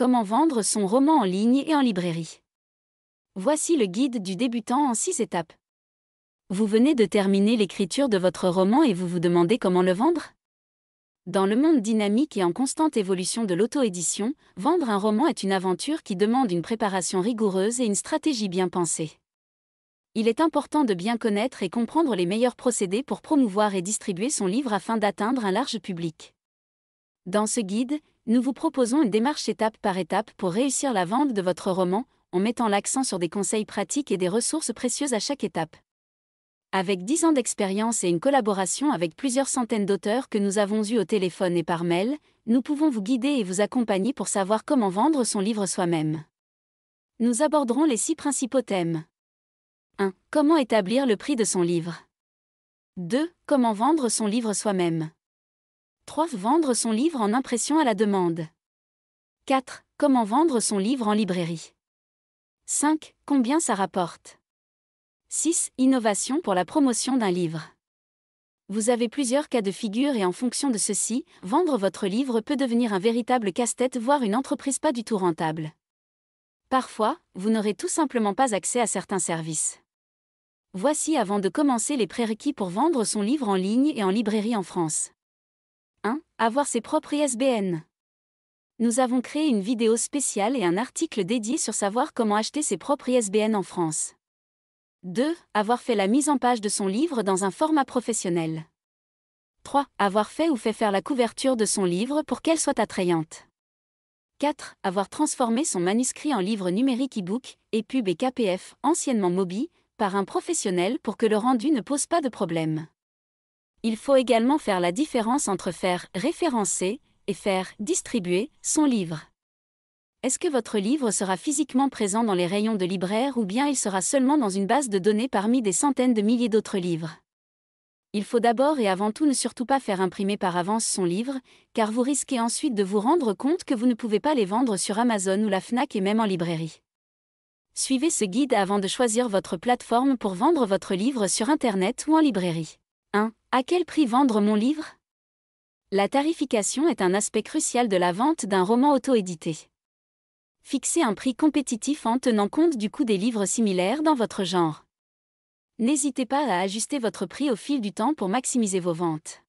Comment vendre son roman en ligne et en librairie. Voici le guide du débutant en 6 étapes. Vous venez de terminer l'écriture de votre roman et vous vous demandez comment le vendre? Dans le monde dynamique et en constante évolution de l'auto-édition, vendre un roman est une aventure qui demande une préparation rigoureuse et une stratégie bien pensée. Il est important de bien connaître et comprendre les meilleurs procédés pour promouvoir et distribuer son livre afin d'atteindre un large public. Dans ce guide, nous vous proposons une démarche étape par étape pour réussir la vente de votre roman, en mettant l'accent sur des conseils pratiques et des ressources précieuses à chaque étape. Avec 10 ans d'expérience et une collaboration avec plusieurs centaines d'auteurs que nous avons eus au téléphone et par mail, nous pouvons vous guider et vous accompagner pour savoir comment vendre son livre soi-même. Nous aborderons les 6 principaux thèmes. 1. Comment établir le prix de son livre. 2. Comment vendre son livre soi-même. 3. Vendre son livre en impression à la demande. 4. Comment vendre son livre en librairie. 5. Combien ça rapporte. 6. Innovation pour la promotion d'un livre. Vous avez plusieurs cas de figure et en fonction de ceci, vendre votre livre peut devenir un véritable casse-tête voire une entreprise pas du tout rentable. Parfois, vous n'aurez tout simplement pas accès à certains services. Voici avant de commencer les prérequis pour vendre son livre en ligne et en librairie en France. 1. Avoir ses propres ISBN. Nous avons créé une vidéo spéciale et un article dédié sur savoir comment acheter ses propres ISBN en France. 2. Avoir fait la mise en page de son livre dans un format professionnel. 3. Avoir fait ou fait faire la couverture de son livre pour qu'elle soit attrayante. 4. Avoir transformé son manuscrit en livre numérique e-book, EPUB et KPF, anciennement Mobi, par un professionnel pour que le rendu ne pose pas de problème. Il faut également faire la différence entre faire référencer et faire distribuer son livre. Est-ce que votre livre sera physiquement présent dans les rayons de libraire ou bien il sera seulement dans une base de données parmi des centaines de milliers d'autres livres? Il faut d'abord et avant tout ne surtout pas faire imprimer par avance son livre, car vous risquez ensuite de vous rendre compte que vous ne pouvez pas les vendre sur Amazon ou la Fnac et même en librairie. Suivez ce guide avant de choisir votre plateforme pour vendre votre livre sur Internet ou en librairie. 1. À quel prix vendre mon livre? La tarification est un aspect crucial de la vente d'un roman auto-édité. Fixez un prix compétitif en tenant compte du coût des livres similaires dans votre genre. N'hésitez pas à ajuster votre prix au fil du temps pour maximiser vos ventes.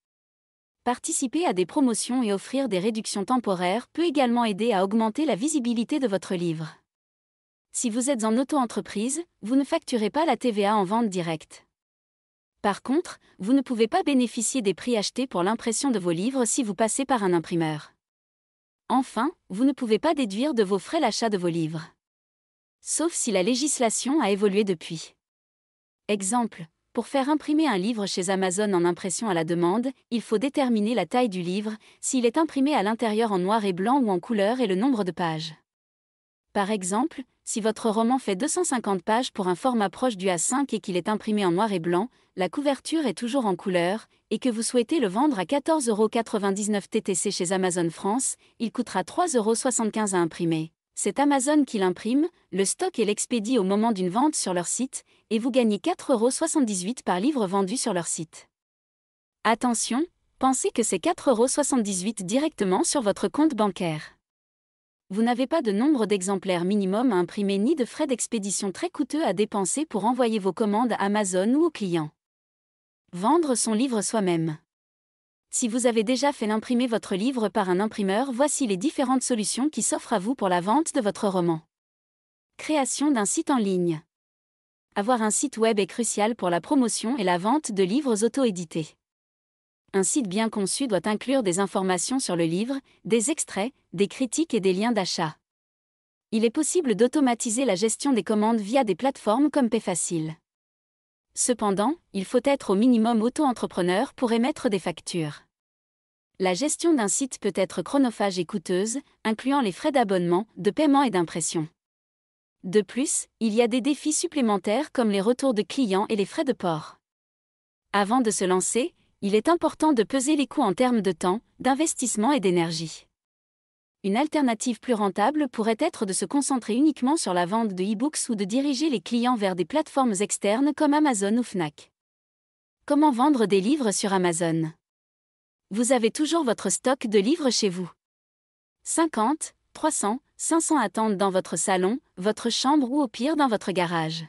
Participer à des promotions et offrir des réductions temporaires peut également aider à augmenter la visibilité de votre livre. Si vous êtes en auto-entreprise, vous ne facturez pas la TVA en vente directe. Par contre, vous ne pouvez pas bénéficier des prix achetés pour l'impression de vos livres si vous passez par un imprimeur. Enfin, vous ne pouvez pas déduire de vos frais l'achat de vos livres. Sauf si la législation a évolué depuis. Exemple, pour faire imprimer un livre chez Amazon en impression à la demande, il faut déterminer la taille du livre, s'il est imprimé à l'intérieur en noir et blanc ou en couleur et le nombre de pages. Par exemple, si votre roman fait 250 pages pour un format proche du A5 et qu'il est imprimé en noir et blanc, la couverture est toujours en couleur, et que vous souhaitez le vendre à 14,99 € TTC chez Amazon France, il coûtera 3,75 € à imprimer. C'est Amazon qui l'imprime, le stock et l'expédie au moment d'une vente sur leur site, et vous gagnez 4,78 € par livre vendu sur leur site. Attention, pensez que c'est 4,78 € directement sur votre compte bancaire. Vous n'avez pas de nombre d'exemplaires minimum à imprimer ni de frais d'expédition très coûteux à dépenser pour envoyer vos commandes à Amazon ou aux clients. Vendre son livre soi-même. Si vous avez déjà fait imprimer votre livre par un imprimeur, voici les différentes solutions qui s'offrent à vous pour la vente de votre roman. Création d'un site en ligne. Avoir un site web est crucial pour la promotion et la vente de livres auto-édités. Un site bien conçu doit inclure des informations sur le livre, des extraits, des critiques et des liens d'achat. Il est possible d'automatiser la gestion des commandes via des plateformes comme Payfacile. Cependant, il faut être au minimum auto-entrepreneur pour émettre des factures. La gestion d'un site peut être chronophage et coûteuse, incluant les frais d'abonnement, de paiement et d'impression. De plus, il y a des défis supplémentaires comme les retours de clients et les frais de port. Avant de se lancer, il est important de peser les coûts en termes de temps, d'investissement et d'énergie. Une alternative plus rentable pourrait être de se concentrer uniquement sur la vente de e-books ou de diriger les clients vers des plateformes externes comme Amazon ou Fnac. Comment vendre des livres sur Amazon? Vous avez toujours votre stock de livres chez vous. 50. 300, 500 attendent dans votre salon, votre chambre ou au pire dans votre garage.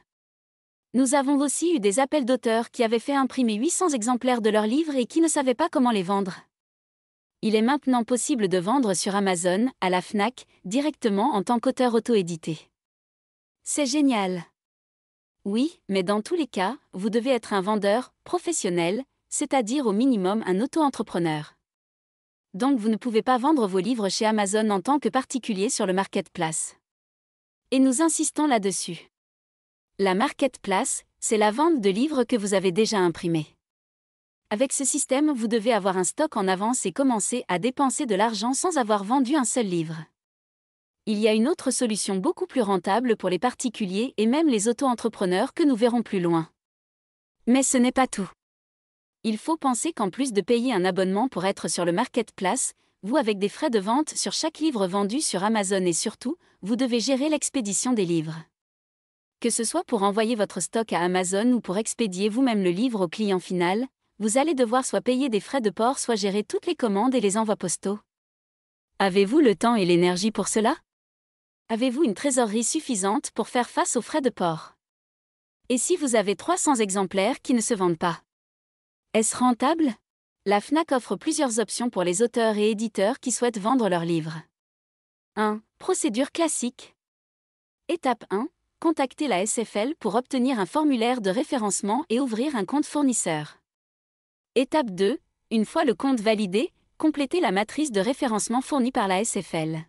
Nous avons aussi eu des appels d'auteurs qui avaient fait imprimer 800 exemplaires de leurs livres et qui ne savaient pas comment les vendre. Il est maintenant possible de vendre sur Amazon, à la Fnac, directement en tant qu'auteur auto-édité. C'est génial! Oui, mais dans tous les cas, vous devez être un vendeur professionnel, c'est-à-dire au minimum un auto-entrepreneur. Donc vous ne pouvez pas vendre vos livres chez Amazon en tant que particulier sur le marketplace. Et nous insistons là-dessus. La marketplace, c'est la vente de livres que vous avez déjà imprimés. Avec ce système, vous devez avoir un stock en avance et commencer à dépenser de l'argent sans avoir vendu un seul livre. Il y a une autre solution beaucoup plus rentable pour les particuliers et même les auto-entrepreneurs que nous verrons plus loin. Mais ce n'est pas tout. Il faut penser qu'en plus de payer un abonnement pour être sur le marketplace, vous avec des frais de vente sur chaque livre vendu sur Amazon et surtout, vous devez gérer l'expédition des livres. Que ce soit pour envoyer votre stock à Amazon ou pour expédier vous-même le livre au client final, vous allez devoir soit payer des frais de port soit gérer toutes les commandes et les envois postaux. Avez-vous le temps et l'énergie pour cela? Avez-vous une trésorerie suffisante pour faire face aux frais de port? Et si vous avez 300 exemplaires qui ne se vendent pas? Est-ce rentable? La Fnac offre plusieurs options pour les auteurs et éditeurs qui souhaitent vendre leurs livres. 1. Procédure classique. Étape 1. Contactez la SFL pour obtenir un formulaire de référencement et ouvrir un compte fournisseur. Étape 2. Une fois le compte validé, complétez la matrice de référencement fournie par la SFL.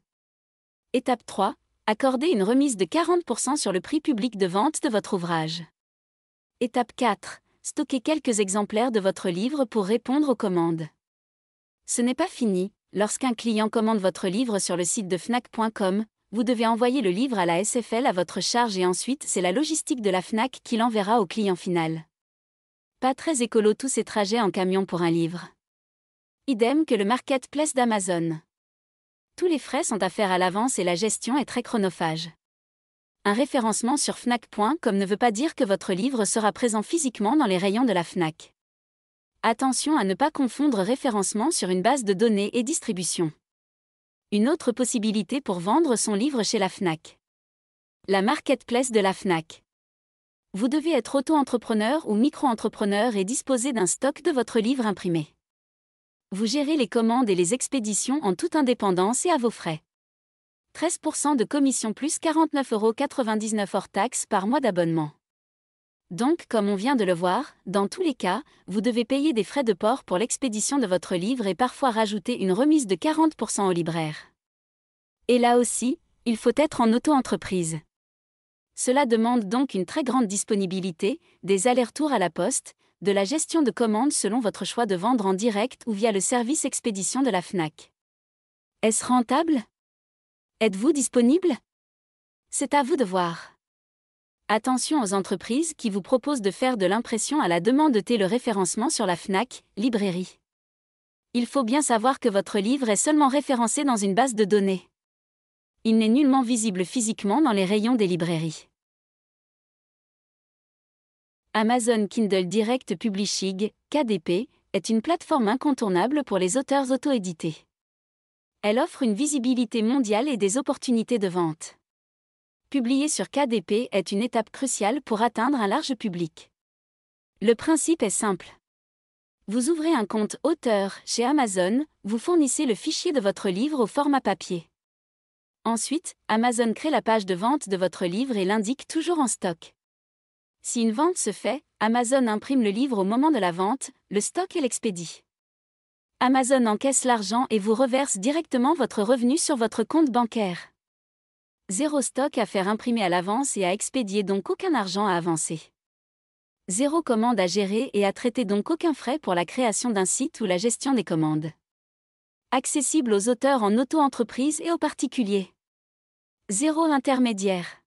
Étape 3. Accordez une remise de 40% sur le prix public de vente de votre ouvrage. Étape 4. Stockez quelques exemplaires de votre livre pour répondre aux commandes. Ce n'est pas fini, lorsqu'un client commande votre livre sur le site de Fnac.com, vous devez envoyer le livre à la SFL à votre charge et ensuite c'est la logistique de la Fnac qui l'enverra au client final. Pas très écolo tous ces trajets en camion pour un livre. Idem que le marketplace d'Amazon. Tous les frais sont à faire à l'avance et la gestion est très chronophage. Un référencement sur Fnac.com ne veut pas dire que votre livre sera présent physiquement dans les rayons de la Fnac. Attention à ne pas confondre référencement sur une base de données et distribution. Une autre possibilité pour vendre son livre chez la Fnac. La marketplace de la Fnac. Vous devez être auto-entrepreneur ou micro-entrepreneur et disposer d'un stock de votre livre imprimé. Vous gérez les commandes et les expéditions en toute indépendance et à vos frais. 13% de commission plus 49,99 € hors taxes par mois d'abonnement. Donc, comme on vient de le voir, dans tous les cas, vous devez payer des frais de port pour l'expédition de votre livre et parfois rajouter une remise de 40% au libraire. Et là aussi, il faut être en auto-entreprise. Cela demande donc une très grande disponibilité, des allers-retours à la poste, de la gestion de commandes selon votre choix de vendre en direct ou via le service expédition de la Fnac. Est-ce rentable? Êtes-vous disponible? C'est à vous de voir. Attention aux entreprises qui vous proposent de faire de l'impression à la demande le référencement sur la Fnac, librairie. Il faut bien savoir que votre livre est seulement référencé dans une base de données. Il n'est nullement visible physiquement dans les rayons des librairies. Amazon Kindle Direct Publishing, KDP, est une plateforme incontournable pour les auteurs auto-édités. Elle offre une visibilité mondiale et des opportunités de vente. Publier sur KDP est une étape cruciale pour atteindre un large public. Le principe est simple. Vous ouvrez un compte auteur chez Amazon, vous fournissez le fichier de votre livre au format papier. Ensuite, Amazon crée la page de vente de votre livre et l'indique toujours en stock. Si une vente se fait, Amazon imprime le livre au moment de la vente, le stock et l'expédie. Amazon encaisse l'argent et vous reverse directement votre revenu sur votre compte bancaire. Zéro stock à faire imprimer à l'avance et à expédier, donc aucun argent à avancer. Zéro commande à gérer et à traiter, donc aucun frais pour la création d'un site ou la gestion des commandes. Accessible aux auteurs en auto-entreprise et aux particuliers. Zéro intermédiaire.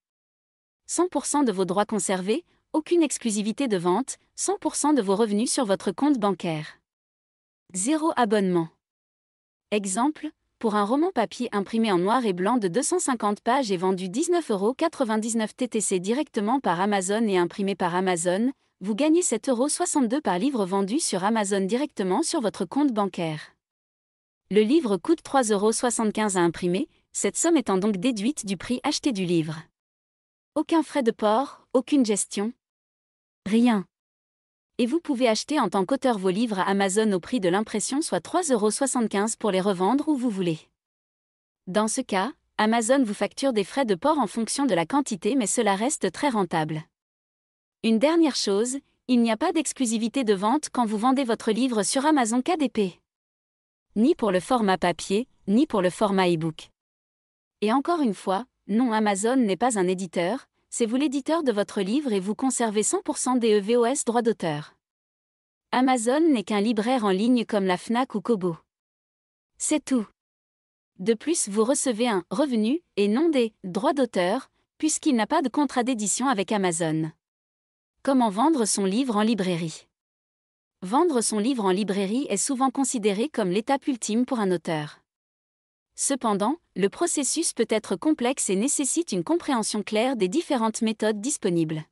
100% de vos droits conservés, aucune exclusivité de vente, 100% de vos revenus sur votre compte bancaire. Zéro abonnement. Exemple, pour un roman papier imprimé en noir et blanc de 250 pages et vendu 19,99 € TTC directement par Amazon et imprimé par Amazon, vous gagnez 7,62 € par livre vendu sur Amazon directement sur votre compte bancaire. Le livre coûte 3,75 € à imprimer, cette somme étant donc déduite du prix acheté du livre. Aucun frais de port, aucune gestion. Rien. Et vous pouvez acheter en tant qu'auteur vos livres à Amazon au prix de l'impression, soit 3,75 € pour les revendre où vous voulez. Dans ce cas, Amazon vous facture des frais de port en fonction de la quantité, mais cela reste très rentable. Une dernière chose, il n'y a pas d'exclusivité de vente quand vous vendez votre livre sur Amazon KDP. Ni pour le format papier, ni pour le format e-book. Et encore une fois, non, Amazon n'est pas un éditeur, c'est vous l'éditeur de votre livre et vous conservez 100% des EVOS droits d'auteur. Amazon n'est qu'un libraire en ligne comme la Fnac ou Kobo. C'est tout. De plus, vous recevez un revenu et non des droits d'auteur, puisqu'il n'a pas de contrat d'édition avec Amazon. Comment vendre son livre en librairie? Vendre son livre en librairie est souvent considéré comme l'étape ultime pour un auteur. Cependant, le processus peut être complexe et nécessite une compréhension claire des différentes méthodes disponibles.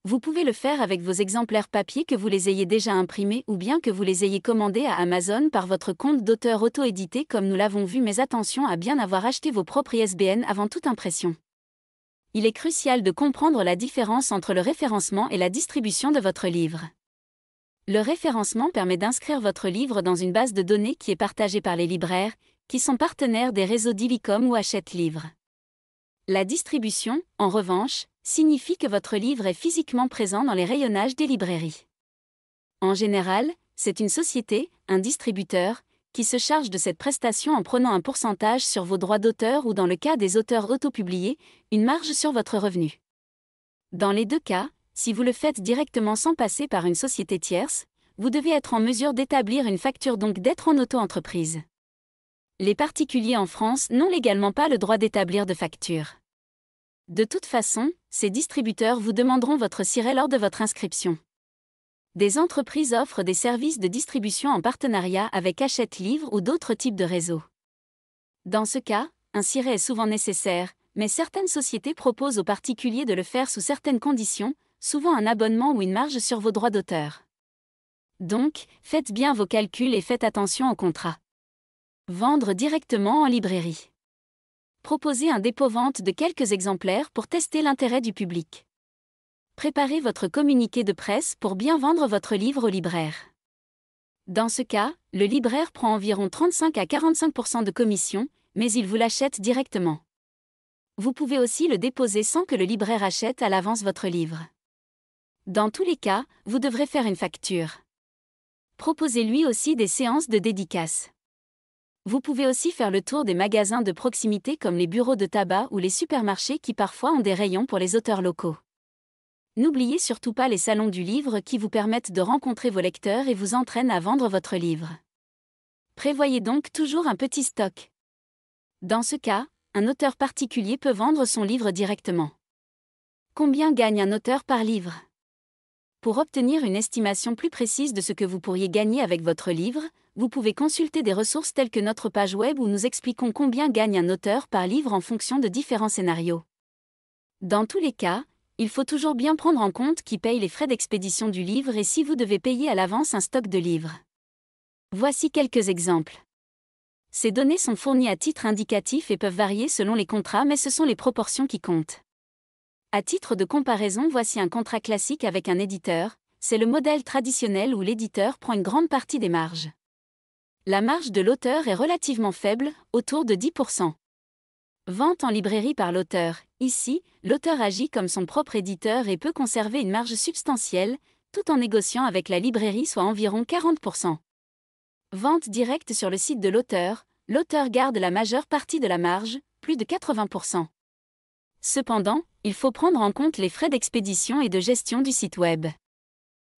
Vous pouvez le faire avec vos exemplaires papier, que vous les ayez déjà imprimés ou bien que vous les ayez commandés à Amazon par votre compte d'auteur auto-édité comme nous l'avons vu, mais attention à bien avoir acheté vos propres ISBN avant toute impression. Il est crucial de comprendre la différence entre le référencement et la distribution de votre livre. Le référencement permet d'inscrire votre livre dans une base de données qui est partagée par les libraires, qui sont partenaires des réseaux d'Illicom ou Hachette Livres. La distribution, en revanche, signifie que votre livre est physiquement présent dans les rayonnages des librairies. En général, c'est une société, un distributeur, qui se charge de cette prestation en prenant un pourcentage sur vos droits d'auteur ou, dans le cas des auteurs autopubliés, une marge sur votre revenu. Dans les deux cas, si vous le faites directement sans passer par une société tierce, vous devez être en mesure d'établir une facture, donc d'être en auto-entreprise. Les particuliers en France n'ont légalement pas le droit d'établir de facture. De toute façon, ces distributeurs vous demanderont votre siret lors de votre inscription. Des entreprises offrent des services de distribution en partenariat avec Hachette Livres ou d'autres types de réseaux. Dans ce cas, un siret est souvent nécessaire, mais certaines sociétés proposent aux particuliers de le faire sous certaines conditions, souvent un abonnement ou une marge sur vos droits d'auteur. Donc, faites bien vos calculs et faites attention au contrat. Vendre directement en librairie. Proposez un dépôt-vente de quelques exemplaires pour tester l'intérêt du public. Préparez votre communiqué de presse pour bien vendre votre livre au libraire. Dans ce cas, le libraire prend environ 35 à 45% de commission, mais il vous l'achète directement. Vous pouvez aussi le déposer sans que le libraire achète à l'avance votre livre. Dans tous les cas, vous devrez faire une facture. Proposez-lui aussi des séances de dédicace. Vous pouvez aussi faire le tour des magasins de proximité comme les bureaux de tabac ou les supermarchés qui parfois ont des rayons pour les auteurs locaux. N'oubliez surtout pas les salons du livre qui vous permettent de rencontrer vos lecteurs et vous entraînent à vendre votre livre. Prévoyez donc toujours un petit stock. Dans ce cas, un auteur particulier peut vendre son livre directement. Combien gagne un auteur par livre? Pour obtenir une estimation plus précise de ce que vous pourriez gagner avec votre livre, vous pouvez consulter des ressources telles que notre page web où nous expliquons combien gagne un auteur par livre en fonction de différents scénarios. Dans tous les cas, il faut toujours bien prendre en compte qui paye les frais d'expédition du livre et si vous devez payer à l'avance un stock de livres. Voici quelques exemples. Ces données sont fournies à titre indicatif et peuvent varier selon les contrats, mais ce sont les proportions qui comptent. À titre de comparaison, voici un contrat classique avec un éditeur, c'est le modèle traditionnel où l'éditeur prend une grande partie des marges. La marge de l'auteur est relativement faible, autour de 10%. Vente en librairie par l'auteur. Ici, l'auteur agit comme son propre éditeur et peut conserver une marge substantielle, tout en négociant avec la librairie, soit environ 40%. Vente directe sur le site de l'auteur garde la majeure partie de la marge, plus de 80%. Cependant, il faut prendre en compte les frais d'expédition et de gestion du site web.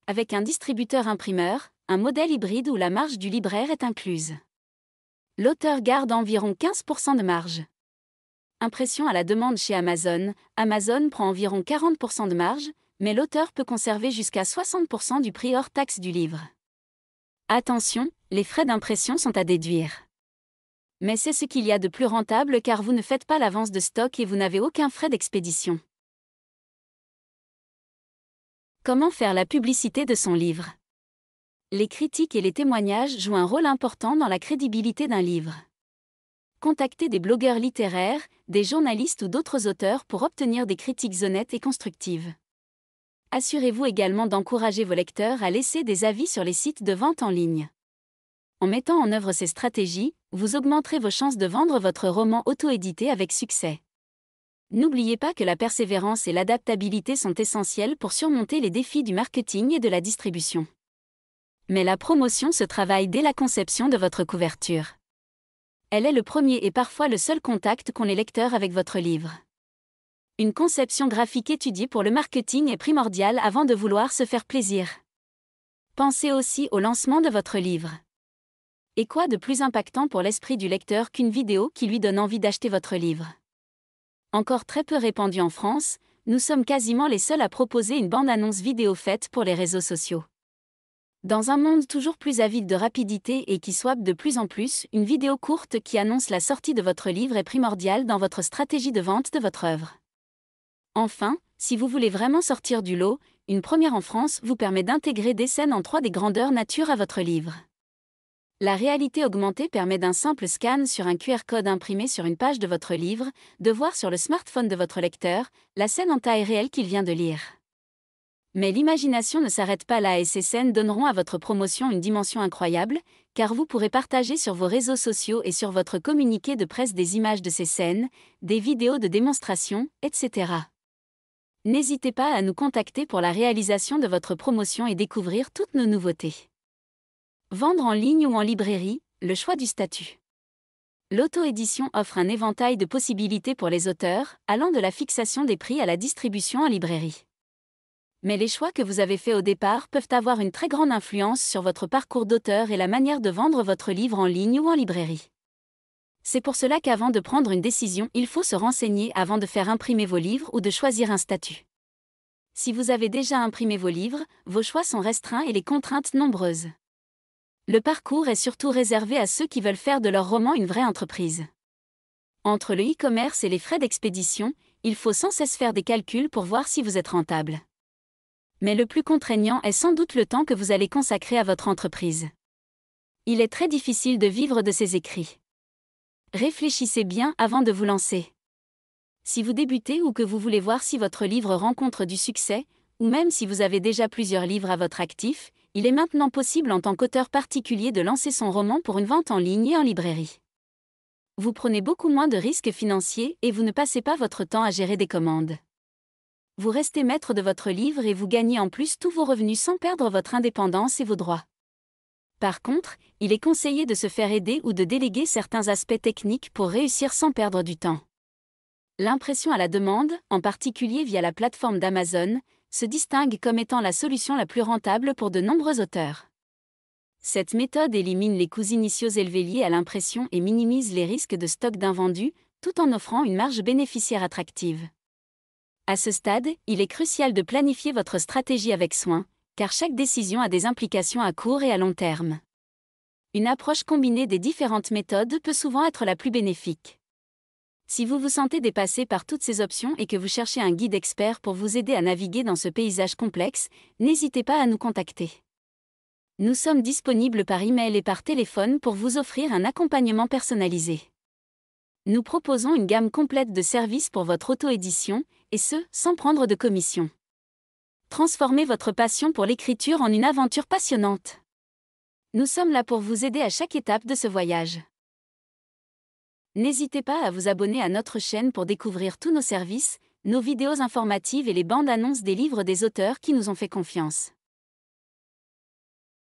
Avec un distributeur imprimeur, un modèle hybride où la marge du libraire est incluse. L'auteur garde environ 15% de marge. Impression à la demande chez Amazon, Amazon prend environ 40% de marge, mais l'auteur peut conserver jusqu'à 60% du prix hors taxe du livre. Attention, les frais d'impression sont à déduire. Mais c'est ce qu'il y a de plus rentable car vous ne faites pas l'avance de stock et vous n'avez aucun frais d'expédition. Comment faire la publicité de son livre? Les critiques et les témoignages jouent un rôle important dans la crédibilité d'un livre. Contactez des blogueurs littéraires, des journalistes ou d'autres auteurs pour obtenir des critiques honnêtes et constructives. Assurez-vous également d'encourager vos lecteurs à laisser des avis sur les sites de vente en ligne. En mettant en œuvre ces stratégies, vous augmenterez vos chances de vendre votre roman auto-édité avec succès. N'oubliez pas que la persévérance et l'adaptabilité sont essentielles pour surmonter les défis du marketing et de la distribution. Mais la promotion se travaille dès la conception de votre couverture. Elle est le premier et parfois le seul contact qu'ont les lecteurs avec votre livre. Une conception graphique étudiée pour le marketing est primordiale avant de vouloir se faire plaisir. Pensez aussi au lancement de votre livre. Et quoi de plus impactant pour l'esprit du lecteur qu'une vidéo qui lui donne envie d'acheter votre livre? Encore très peu répandu en France, nous sommes quasiment les seuls à proposer une bande-annonce vidéo faite pour les réseaux sociaux. Dans un monde toujours plus avide de rapidité et qui swappe de plus en plus, une vidéo courte qui annonce la sortie de votre livre est primordiale dans votre stratégie de vente de votre œuvre. Enfin, si vous voulez vraiment sortir du lot, une première en France vous permet d'intégrer des scènes en 3D grandeur nature à votre livre. La réalité augmentée permet d'un simple scan sur un QR code imprimé sur une page de votre livre, de voir sur le smartphone de votre lecteur la scène en taille réelle qu'il vient de lire. Mais l'imagination ne s'arrête pas là et ces scènes donneront à votre promotion une dimension incroyable, car vous pourrez partager sur vos réseaux sociaux et sur votre communiqué de presse des images de ces scènes, des vidéos de démonstration, etc. N'hésitez pas à nous contacter pour la réalisation de votre promotion et découvrir toutes nos nouveautés. Vendre en ligne ou en librairie, le choix du statut. L'auto-édition offre un éventail de possibilités pour les auteurs, allant de la fixation des prix à la distribution en librairie. Mais les choix que vous avez faits au départ peuvent avoir une très grande influence sur votre parcours d'auteur et la manière de vendre votre livre en ligne ou en librairie. C'est pour cela qu'avant de prendre une décision, il faut se renseigner avant de faire imprimer vos livres ou de choisir un statut. Si vous avez déjà imprimé vos livres, vos choix sont restreints et les contraintes nombreuses. Le parcours est surtout réservé à ceux qui veulent faire de leur roman une vraie entreprise. Entre le e-commerce et les frais d'expédition, il faut sans cesse faire des calculs pour voir si vous êtes rentable. Mais le plus contraignant est sans doute le temps que vous allez consacrer à votre entreprise. Il est très difficile de vivre de ses écrits. Réfléchissez bien avant de vous lancer. Si vous débutez ou que vous voulez voir si votre livre rencontre du succès, ou même si vous avez déjà plusieurs livres à votre actif, il est maintenant possible en tant qu'auteur particulier de lancer son roman pour une vente en ligne et en librairie. Vous prenez beaucoup moins de risques financiers et vous ne passez pas votre temps à gérer des commandes. Vous restez maître de votre livre et vous gagnez en plus tous vos revenus sans perdre votre indépendance et vos droits. Par contre, il est conseillé de se faire aider ou de déléguer certains aspects techniques pour réussir sans perdre du temps. L'impression à la demande, en particulier via la plateforme d'Amazon, se distingue comme étant la solution la plus rentable pour de nombreux auteurs. Cette méthode élimine les coûts initiaux élevés liés à l'impression et minimise les risques de stock d'invendus, tout en offrant une marge bénéficiaire attractive. À ce stade, il est crucial de planifier votre stratégie avec soin, car chaque décision a des implications à court et à long terme. Une approche combinée des différentes méthodes peut souvent être la plus bénéfique. Si vous vous sentez dépassé par toutes ces options et que vous cherchez un guide expert pour vous aider à naviguer dans ce paysage complexe, n'hésitez pas à nous contacter. Nous sommes disponibles par email et par téléphone pour vous offrir un accompagnement personnalisé. Nous proposons une gamme complète de services pour votre auto-édition, et ce, sans prendre de commission. Transformez votre passion pour l'écriture en une aventure passionnante. Nous sommes là pour vous aider à chaque étape de ce voyage. N'hésitez pas à vous abonner à notre chaîne pour découvrir tous nos services, nos vidéos informatives et les bandes annonces des livres des auteurs qui nous ont fait confiance.